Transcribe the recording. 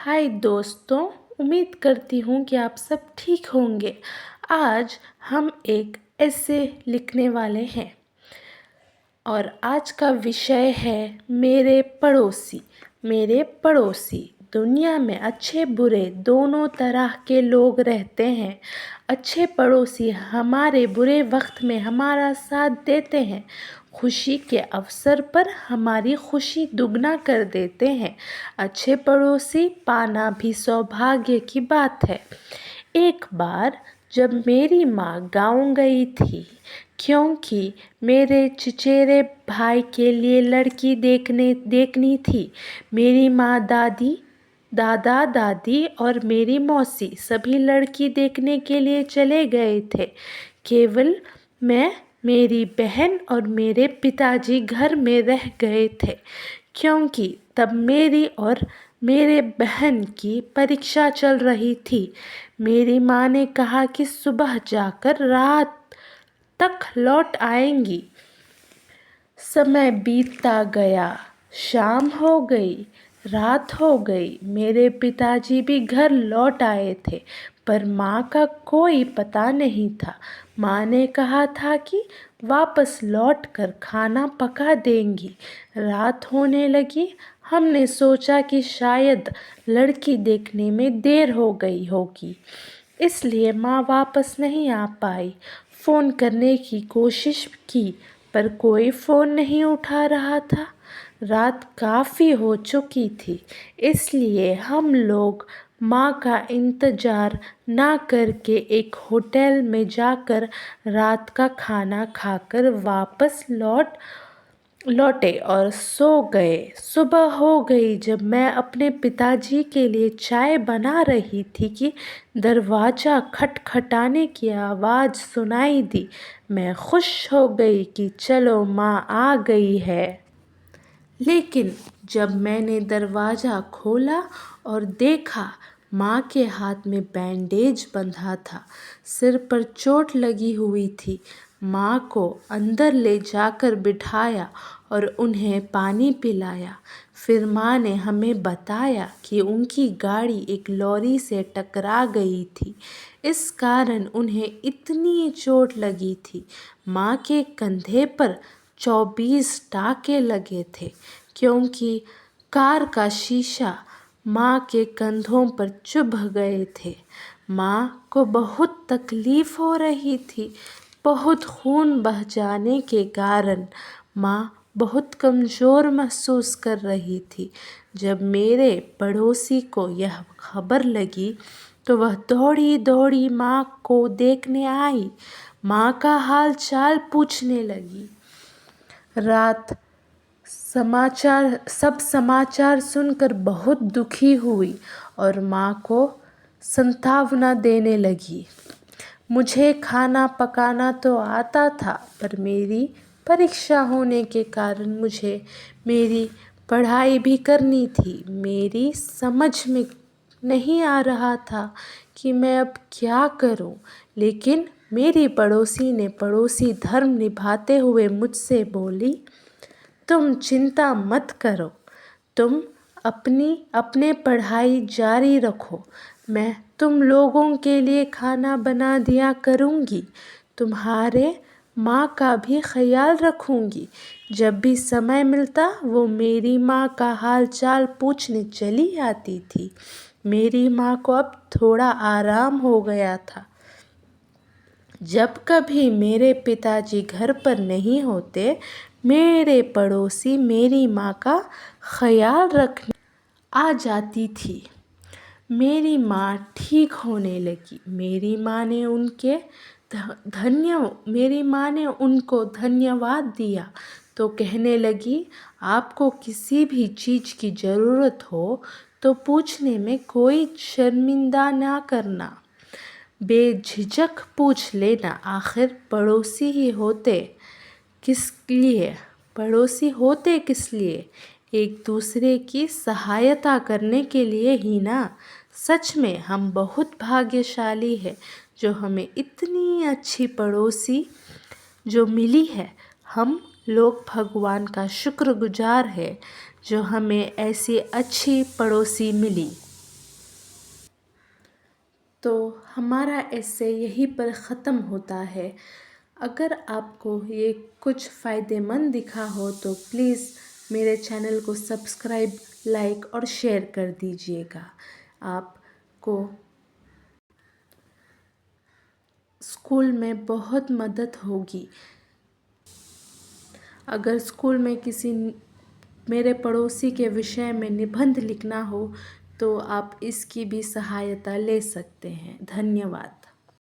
हाय दोस्तों, उम्मीद करती हूँ कि आप सब ठीक होंगे। आज हम एक ऐसे लिखने वाले हैं और आज का विषय है मेरे पड़ोसी। मेरे पड़ोसी। दुनिया में अच्छे बुरे दोनों तरह के लोग रहते हैं। अच्छे पड़ोसी हमारे बुरे वक्त में हमारा साथ देते हैं, खुशी के अवसर पर हमारी खुशी दुगना कर देते हैं। अच्छे पड़ोसी पाना भी सौभाग्य की बात है। एक बार जब मेरी माँ गाँव गई थी, क्योंकि मेरे चचेरे भाई के लिए लड़की देखनी थी। मेरी माँ, दादा दादी और मेरी मौसी सभी लड़की देखने के लिए चले गए थे। केवल मैं, मेरी बहन और मेरे पिताजी घर में रह गए थे, क्योंकि तब मेरी और मेरे बहन की परीक्षा चल रही थी। मेरी माँ ने कहा कि सुबह जाकर रात तक लौट आएंगी। समय बीतता गया, शाम हो गई, रात हो गई। मेरे पिताजी भी घर लौट आए थे, पर माँ का कोई पता नहीं था। माँ ने कहा था कि वापस लौटकर खाना पका देंगी। रात होने लगी। हमने सोचा कि शायद लड़की देखने में देर हो गई होगी, इसलिए माँ वापस नहीं आ पाई। फ़ोन करने की कोशिश की, पर कोई फ़ोन नहीं उठा रहा था। रात काफ़ी हो चुकी थी, इसलिए हम लोग माँ का इंतज़ार ना करके एक होटल में जाकर रात का खाना खाकर वापस लौटे और सो गए। सुबह हो गई। जब मैं अपने पिताजी के लिए चाय बना रही थी कि दरवाज़ा खटखटाने की आवाज़ सुनाई दी। मैं खुश हो गई कि चलो माँ आ गई है। लेकिन जब मैंने दरवाज़ा खोला और देखा, माँ के हाथ में बैंडेज बंधा था, सिर पर चोट लगी हुई थी। माँ को अंदर ले जाकर बिठाया और उन्हें पानी पिलाया। फिर माँ ने हमें बताया कि उनकी गाड़ी एक लॉरी से टकरा गई थी, इस कारण उन्हें इतनी चोट लगी थी। माँ के कंधे पर 24 टाँके लगे थे, क्योंकि कार का शीशा माँ के कंधों पर चुभ गए थे। माँ को बहुत तकलीफ़ हो रही थी। बहुत खून बह जाने के कारण माँ बहुत कमज़ोर महसूस कर रही थी। जब मेरे पड़ोसी को यह खबर लगी, तो वह दौड़ी दौड़ी माँ को देखने आई। माँ का हाल चाल पूछने लगी। रात समाचार सुनकर बहुत दुखी हुई और माँ को सांत्वना देने लगी। मुझे खाना पकाना तो आता था, पर मेरी परीक्षा होने के कारण मुझे मेरी पढ़ाई भी करनी थी। मेरी समझ में नहीं आ रहा था कि मैं अब क्या करूं। लेकिन मेरी पड़ोसी ने पड़ोसी धर्म निभाते हुए मुझसे बोली, तुम चिंता मत करो, तुम अपने पढ़ाई जारी रखो। मैं तुम लोगों के लिए खाना बना दिया करूँगी। तुम्हारे माँ का भी ख्याल रखूँगी। जब भी समय मिलता वो मेरी माँ का हाल चाल पूछने चली आती थी। मेरी माँ को अब थोड़ा आराम हो गया था। जब कभी मेरे पिताजी घर पर नहीं होते, मेरे पड़ोसी मेरी माँ का ख्याल रखने आ जाती थी। मेरी माँ ठीक होने लगी। मेरी माँ ने उनको धन्यवाद दिया तो कहने लगी, आपको किसी भी चीज़ की ज़रूरत हो तो पूछने में कोई शर्मिंदा ना करना, बेझिझक पूछ लेना। आखिर पड़ोसी होते किस लिए? एक दूसरे की सहायता करने के लिए ही ना। सच में हम बहुत भाग्यशाली हैं जो हमें इतनी अच्छी पड़ोसी जो मिली है। हम लोग भगवान का शुक्रगुजार है जो हमें ऐसी अच्छी पड़ोसी मिली। तो हमारा ऐसे यहीं पर ख़त्म होता है। अगर आपको ये कुछ फ़ायदेमंद दिखा हो तो प्लीज़ मेरे चैनल को सब्सक्राइब, लाइक और शेयर कर दीजिएगा। आपको स्कूल में बहुत मदद होगी। अगर स्कूल में किसी मेरे पड़ोसी के विषय में निबंध लिखना हो तो आप इसकी भी सहायता ले सकते हैं। धन्यवाद।